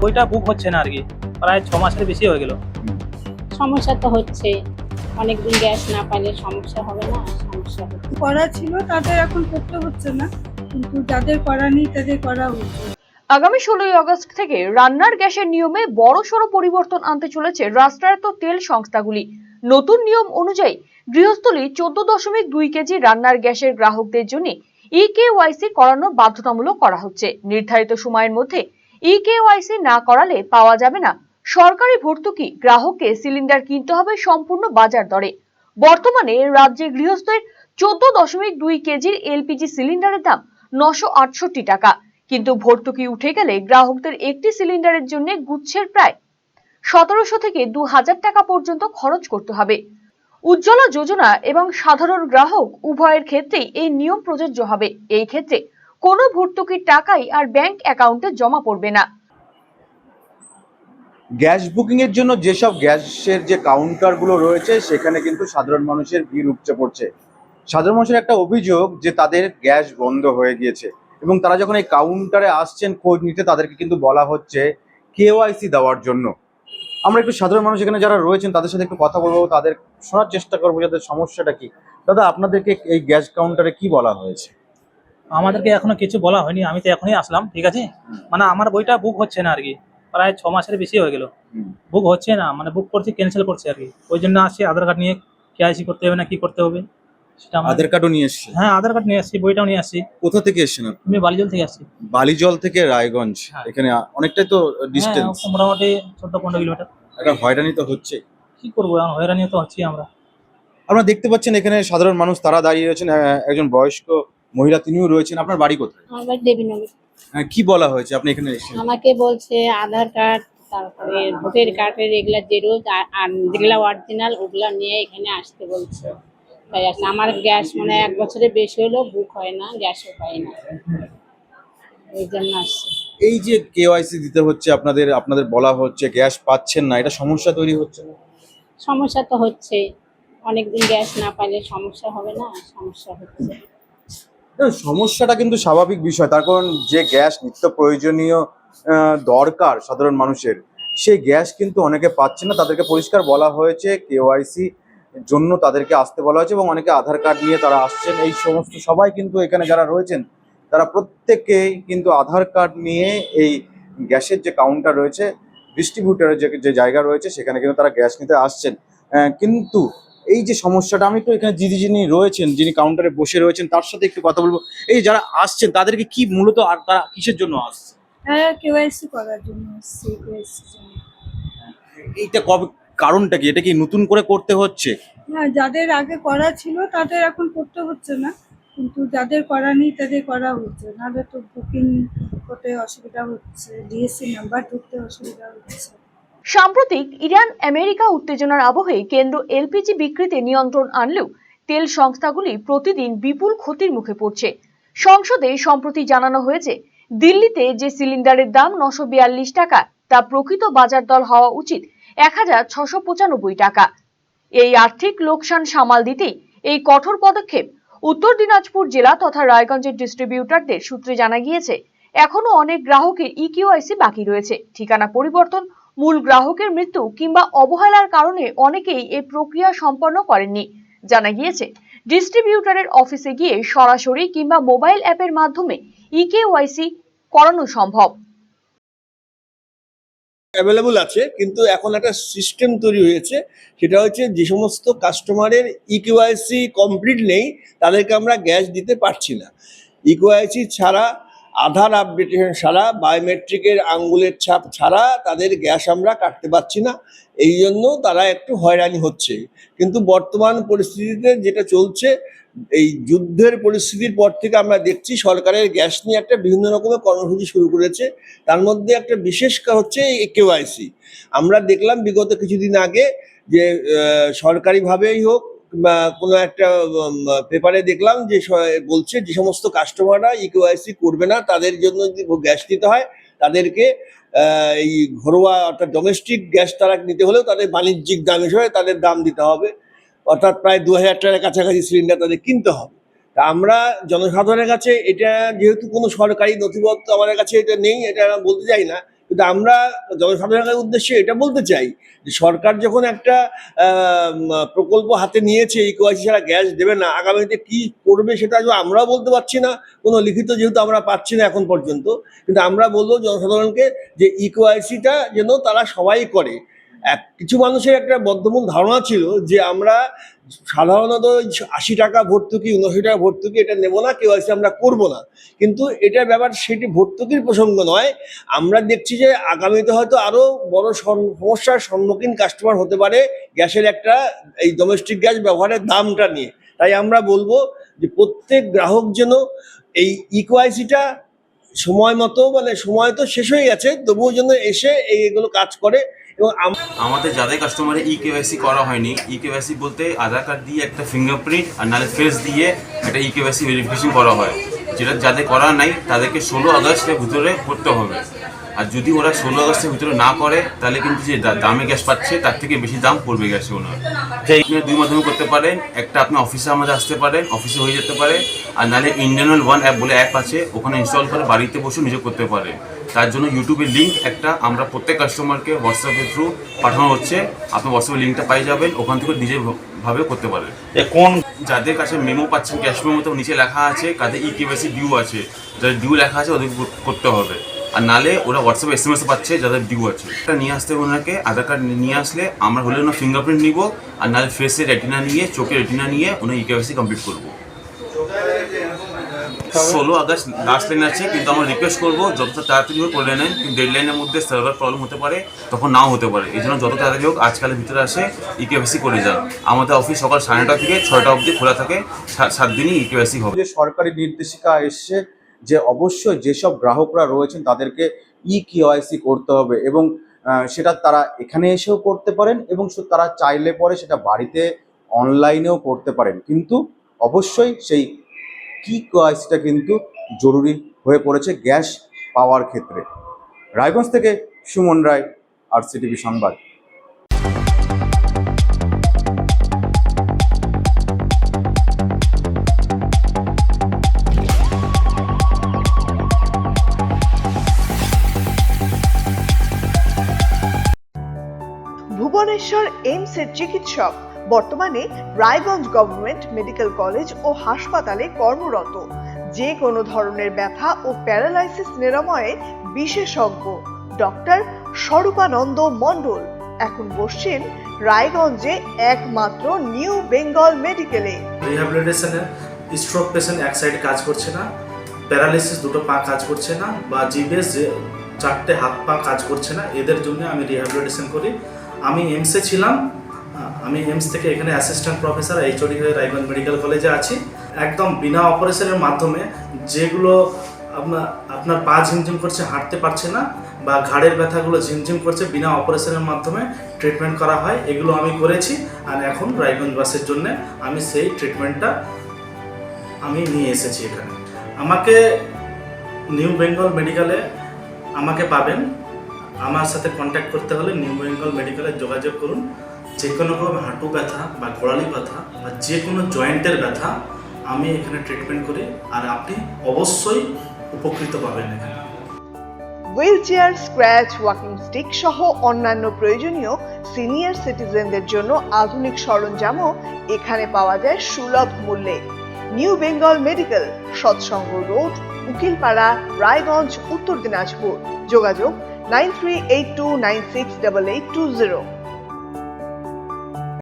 বইটা বুক হচ্ছে না আর কি, প্রায় 6 মাসের বেশি হয়ে গেল। সমস্যা তো হচ্ছে, অনেকদিন গ্যাস না পাইলে সমস্যা হবে না, সমস্যা হচ্ছে। করা ছিল তাদের এখন করতে হচ্ছে না, কিন্তু যাদের করা নেই তাদের করা হচ্ছে। আগামী 16ই আগস্ট থেকে রান্নার গ্যাসের নিয়মে বড়সড় পরিবর্তন আনতে চলেছে রাষ্ট্রায়ত্ত তেল সংস্থাগুলি। নতুন নিয়ম অনুযায়ী গৃহস্থলী 14.2 কেজি রান্নার গ্যাসের গ্রাহকদের জন্য ইকেওয়াইসি করানো বাধ্যতামূলক করা হচ্ছে। নির্ধারিত সময়ের মধ্যে ইকেওয়াইসি না করালে পাওয়া যাবে না সরকারি ভর্তুকি। গ্রাহককে সিলিন্ডার কিনতে হবে সম্পূর্ণ বাজার দরে। বর্তমানে রাজ্যে গৃহস্থের 14.2 কেজির এলপিজি সিলিন্ডারের দাম 968 টাকা, কিন্তু ভর্তুকি উঠে গেলে গ্রাহকদের একটি সিলিন্ডারের জন্য গুচ্ছের প্রায় 1700 থেকে 2000 টাকা পর্যন্ত খরচ করতে হবে। উজ্জ্বলা যোজনা এবং সাধারণ গ্রাহক উভয়ের ক্ষেত্রেই এই নিয়ম প্রযোজ্য হবে। এই ক্ষেত্রে কোনো ভর্তুকির টাকাই আর ব্যাংক অ্যাকাউন্টে জমা পড়বে না। গ্যাস বুকিং এর জন্য যেসব গ্যাসের যে কাউন্টারগুলো রয়েছে সেখানে কিন্তু সাধারণ মানুষের ভিড় উপচে পড়ছে। সাধারণ মানুষের একটা অভিযোগ যে তাদের গ্যাস বন্ধ হয়ে গিয়েছে এবং তারা যখন এই কাউন্টারে আসছেন খোঁজ নিতে তাদেরকে কিন্তু বলা হচ্ছে কেওয়াইসি দেওয়ার জন্য। আমরা একটু সাধারণ মানুষ এখানে যারা রয়েছেন তাদের সাথে একটু কথা বলবো, তাদের শোনার চেষ্টা করবো যাদের সমস্যাটা কি। দাদা, আপনাদেরকে এই গ্যাস কাউন্টারে কি বলা হয়েছে? আমাদেরকে এখনো কিছু বলা হয়নি, আমি তো এখনই আসলাম, ঠিক আছে। মানে আমার বইটা বুক হচ্ছে না আর কি, প্রায় 6 মাসের বেশি হয়ে গেল। বুক হচ্ছে না, মানে বুক করছি ক্যান্সেল করছে আর কি। ওই জন্য আসছি, আধার কার্ড নিয়ে কেআইসি করতে হবে না কি করতে হবে সেটা আধার কার্ডও নিয়ে এসছে? হ্যাঁ, আধার কার্ড নিয়ে আসছি, বইটাও নিয়ে আসছি। কোথা থেকে এসছেন আপনি? আমি বালিজল থেকে আসছি। বালিজল থেকে রায়গঞ্জ? হ্যাঁ। এখানে অনেকটাই তো ডিস্টেন্স। হ্যাঁ, মোটামুটি 14-15 কিলোমিটার। একটা হয়রানি তো হচ্ছে। কি করবো, এখন হয়রানি তো হচ্ছি আমরা। আপনারা দেখতে পাচ্ছেন এখানে সাধারণ মানুষ তারা দাঁড়িয়ে রয়েছেন, একজন বয়স্ক মহিলা তিনিও রয়েছেন। আপনার বাড়ি কোথায়? আমার বাড়ি দেবীনগর। কি বলা হয়েছে আপনি এখানে এসেছেন? আমাকে বলছে আধার কার্ড, তারপরে ভোটার কার্ডের এগুলা জেরক্স আর যেগুলা অরিজিনাল ওগুলা নিয়ে এখানে আসতে বলছে। তাই আসলে আমার গ্যাস মানে 1 বছরের বেশি হলো, বুক হয় না, গ্যাসও পাই না, এই জন্য আসছে। এই যে কেওয়াইসি দিতে হচ্ছে আপনাদের, আপনাদের বলা হচ্ছে গ্যাস পাচ্ছেন না, এটা সমস্যা তৈরি হচ্ছে না? সমস্যা তো হচ্ছে, অনেকদিন গ্যাস না পাইলে সমস্যা হবে না, সমস্যা হচ্ছে। না, সমস্যাটা কিন্তু স্বাভাবিক বিষয়। তার কারণ যে গ্যাস নিত্য প্রয়োজনীয় দরকার সাধারণ মানুষের, সেই গ্যাস কিন্তু অনেকে পাচ্ছে না। তাদেরকে পরিষ্কার বলা হয়েছে কেওয়াইসি জন্য তাদেরকে আসতে বলা হয়েছে এবং অনেকে আধার কার্ড নিয়ে তারা আসছেন। এই সমস্ত সবাই কিন্তু এখানে যারা রয়েছেন তারা প্রত্যেকেই কিন্তু আধার কার্ড নিয়ে এই গ্যাসের যে কাউন্টার রয়েছে, ডিস্ট্রিবিউটারের যে জায়গা রয়েছে সেখানে কিন্তু তারা গ্যাস নিতে আসছেন। কিন্তু এই যে সমস্যাটা, আমি তো এখানে যিনি রয়েছেন, যিনি কাউন্টারে বসে রয়েছেন তার সাথে একটু কথা বলবো। এই যারা আসছেন তাদেরকে কি মূলত আর তারা কিসের জন্য আসছে? হ্যাঁ, কেওয়াইসি করার জন্য আসছে, কেওয়াইসি জন্য। এইটা কবে, কারণটা কি? এটা কি নতুন করে করতে হচ্ছে? হ্যাঁ, যাদের আগে করা ছিল তাদের এখন করতে হচ্ছে না, কিন্তু যাদের করা নেই তাদের করা হচ্ছে। নাহলে তো বুকিং করতে অসুবিধা হচ্ছে, ডিএসসি নাম্বার ঢুকতে অসুবিধা হচ্ছে। সাম্প্রতিক ইরান আমেরিকা উত্তেজনার আবহে কেন্দ্র এলপিজি বিক্রিতে নিয়ন্ত্রণ আনলেও তেল সংস্থাগুলি প্রতিদিন বিপুল ক্ষতির মুখে পড়ছে। সংসদে সম্প্রতি জানানো হয়েছে, দিল্লিতে যে সিলিন্ডারের দাম 942 টাকা তা প্রকৃত বাজার দর হওয়া উচিত 1695 টাকা। এই আর্থিক লোকসান সামাল দিতেই এই কঠোর পদক্ষেপ। উত্তর দিনাজপুর জেলা তথা রায়গঞ্জের ডিস্ট্রিবিউটরদের সূত্রে জানা গিয়েছে, এখনো অনেক গ্রাহকের ইকিউআইসি বাকি রয়েছে। ঠিকানা পরিবর্তন, মূল গ্রাহকের মৃত্যু কিংবা অবহেলার কারণে অনেকেই এই প্রক্রিয়া সম্পন্ন করেননি। জানা গিয়েছে, ডিস্ট্রিবিউটরের অফিসে গিয়ে সরাসরি কিংবা মোবাইল অ্যাপের মাধ্যমে ইকেওয়াইসি করানো সম্ভব। অ্যাভেলেবল আছে, কিন্তু এখন একটা সিস্টেম তৈরি হয়েছে, সেটা হচ্ছে যে সমস্ত কাস্টমারের ইকিউআইসি কমপ্লিট নেই তাদেরকে আমরা গ্যাস দিতে পারছি না। ইকিউআইসি ছাড়া, আধার আপডেটেশন ছাড়া, বায়োমেট্রিকের আঙ্গুলের ছাপ ছাড়া তাদের গ্যাস আমরা কাটতে পারছি না। এই জন্য তারা একটু হয়রানি হচ্ছে। কিন্তু বর্তমান পরিস্থিতিতে যেটা চলছে, এই যুদ্ধের পরিস্থিতির পর থেকে আমরা দেখছি সরকারের গ্যাস নিয়ে একটা বিভিন্ন রকমের কর্মসূচি শুরু করেছে। তার মধ্যে একটা বিশেষ হচ্ছে এই কেওয়াইসি। আমরা দেখলাম বিগত কিছুদিন আগে যে সরকারিভাবেই হোক বা কোনো একটা পেপারে দেখলাম যে বলছে যে সমস্ত কাস্টমাররা ইকেওয়াইসি করবে না তাদের জন্য যদি গ্যাস নিতে হয় তাদেরকে এই ঘরোয়া অর্থাৎ ডোমেস্টিক গ্যাস তারা নিতে হলেও তাদের বাণিজ্যিক দাম হিসেবে তাদের দাম দিতে হবে, অর্থাৎ প্রায় 2000 টাকার কাছাকাছি সিলিন্ডার তাদের কিনতে হবে। তা আমরা জনসাধারণের কাছে এটা যেহেতু কোনো সরকারি নথিপত্র আমাদের কাছে এটা নেই, এটা আমরা বলতে চাই না, কিন্তু আমরা জনসাধারণের উদ্দেশ্যে এটা বলতে চাই যে সরকার যখন একটা প্রকল্প হাতে নিয়েছে ইকোয়াইসি ছাড়া গ্যাস দেবে না, আগামীতে কি করবে সেটা আমরাও বলতে পারছি না, কোনো লিখিত যেহেতু আমরা পাচ্ছি না এখন পর্যন্ত। কিন্তু আমরা বলবো জনসাধারণকে যে ইকোয়াইসিটা যেন তারা সবাই করে। কিছু মানুষের একটা বদ্ধমূল ধারণা ছিল যে আমরা সাধারণত 80 টাকা ভর্তুকি 79 টাকা ভর্তুকি এটা নেবো না, কেওয়াইসি আমরা করবো না। কিন্তু এটা ব্যাপার সেটি ভর্তুকির প্রসঙ্গ নয়। আমরা দেখছি যে আগামীতে হয়তো আরো বড় সমস্যার সম্মুখীন কাস্টমার হতে পারে গ্যাসের একটা এই ডোমেস্টিক গ্যাস ব্যবহারের দামটা নিয়ে। তাই আমরা বলবো যে প্রত্যেক গ্রাহক যেন এই ইকোয়াইসিটা সময় মতো, মানে সময় তো শেষ হয়ে গেছে, তবুও যেন এসে এইগুলো কাজ করে। এবং আমাদের যাদের কাস্টমারে ইকেওয়াইসি করা হয়নি, ইকেওয়াইসি বলতে আধার কার্ড দিয়ে একটা ফিঙ্গারপ্রিন্ট আর নাহলে ফেস দিয়ে একটা ইকেওয়াইসি ভেরিফিকেশন করা হয়, যেটা যাদের করা নাই তাদেরকে 16 আগস্টের ভিতরে করতে হবে। আর যদি ওরা 16 আগস্টের ভিতরে না করে তাহলে কিন্তু যে দামে গ্যাস পাচ্ছে তার থেকে বেশি দাম পড়বে গ্যাসে ওনার। আপনি 2 মাধ্যমে করতে পারেন, একটা আপনি অফিসে আমাদের আসতে পারেন, অফিসে হয়ে যেতে পারে, আর নাহলে ইন্ডিয়ান অয়েল 1 অ্যাপ বলে অ্যাপ আছে, ওখানে ইনস্টল করে বাড়িতে বসে নিজে করতে পারে। তার জন্য ইউটিউবের লিঙ্ক একটা আমরা প্রত্যেক কাস্টমারকে হোয়াটসঅ্যাপের থ্রু পাঠানো হচ্ছে, আপনি হোয়াটসঅ্যাপের লিঙ্কটা পাই যাবেন, ওখান থেকে নিজের ভাবে করতে পারেন। কোন যাদের কাছে মেমো পাচ্ছেন, ক্যাশ মেমো তো নিচে লেখা আছে, কাদের ইকেওয়াইসি ডিউ আছে, যাদের ডিউ লেখা আছে ওদের করতে হবে। আর নালে ওরা হোয়াটসঅ্যাপে SMS পাচ্ছে যাদের ডিউ আছে, এটা নিয়ে আসতে ওনাকে আধার কার্ড নিয়ে আসলে আমরা হলে ওনার ফিঙ্গারপ্রিন্ট নিব, আর নাহলে ফেসের রেটিনা নিয়ে, চোখের রেটিনা নিয়ে ওনার ইকেওয়াইসি কমপ্লিট করবো। 16 আগস্ট লাস্ট লাইন আছে, কিন্তু আমরা রিকোয়েস্ট করবো যত তাড়াতাড়ি হোক করে নেন, কিন্তু ডেডলাইনের মধ্যে সার্ভার প্রবলেম হতে পারে, তখন নাও হতে পারে। এই জন্য যত তাড়াতাড়ি হোক আজকালের ভিতরে আসে ইকেওয়াইসি করে যান। আমাদের অফিস সকাল 9:30 থেকে 6টা অবধি খোলা থাকে, 7 দিনই ইকেওয়াইসি হবে। যে সরকারি নির্দেশিকা এসছে যে অবশ্যই যেসব গ্রাহকরা রয়েছেন তাদেরকে ইকেওয়াইসি করতে হবে, এবং সেটা তারা এখানে এসেও করতে পারেন, এবং তারা চাইলে পরে সেটা বাড়িতে অনলাইনেও করতে পারেন। কিন্তু অবশ্যই সেই ইকেওয়াইসিটা কিন্তু জরুরি হয়ে পড়েছে গ্যাস পাওয়ার ক্ষেত্রে। রায়গঞ্জ থেকে সুমন রায়, RCTV সংবাদ। ভুবনেশ্বর এইমসের চিকিৎসক বর্তমানে রায়গঞ্জ গভর্নমেন্ট মেডিকেল কলেজ ও হাসপাতালে কর্মরত। যে কোনো ধরনের ব্যথা ও প্যারালাইসিস নিরাময়ে বিশেষজ্ঞ ডক্টর স্বরূপানন্দ মণ্ডল এখন বসছেন রায়গঞ্জে একমাত্র নিউ বেঙ্গল মেডিকেলে। রিহ্যাবিলিটেশনে স্ট্রোক পেশেন্ট এক সাইডে কাজ করছে না, প্যারালাইসিস 2টো পা কাজ করছে না, বা জিবেস 4টে হাত পা কাজ করছে না, এদের জন্য আমি রিহ্যাবিলিটেশন করি। আমি এইমসে ছিলাম, আমি এইমস থেকে এখানে অ্যাসিস্ট্যান্ট প্রফেসর HOD হয়ে রায়গঞ্জ মেডিকেল কলেজে আছি। একদম বিনা অপারেশনের মাধ্যমে যেগুলো আপনার পা ঝিমঝিম করছে, হাঁটতে পারছে না, বা ঘাড়ের ব্যথাগুলো ঝিমঝিম করছে, বিনা অপারেশনের মাধ্যমে ট্রিটমেন্ট করা হয়, এগুলো আমি করেছি। আর এখন রায়গঞ্জবাসীর জন্য আমি সেই ট্রিটমেন্টটা আমি নিয়ে এসেছি এখানে। আমাকে নিউ বেঙ্গল মেডিকেলে আমাকে পাবেন। আমার সাথে কন্ট্যাক্ট করতে হলে নিউ বেঙ্গল মেডিকেলে যোগাযোগ করুন। যে কোনো রকম হাঁটু ব্যথা বা গোড়ালি ব্যথা বা যে কোনো জয়েন্টের ব্যথা আমি এখানে ট্রিটমেন্ট করি, আর আপনি অবশ্যই উপকৃত পাবেন এখানে। Wheel chair, scratch, walking stick সহ অন্যান্য প্রয়োজনীয় সিনিয়র সিটিজেনদের জন্য আধুনিক সরঞ্জামও এখানে পাওয়া যায় সুলভ মূল্যে। নিউ বেঙ্গল মেডিকেল, সৎসঙ্গ রোড, উকিলপাড়া, রায়গঞ্জ, উত্তর দিনাজপুর। যোগাযোগ 9382968820।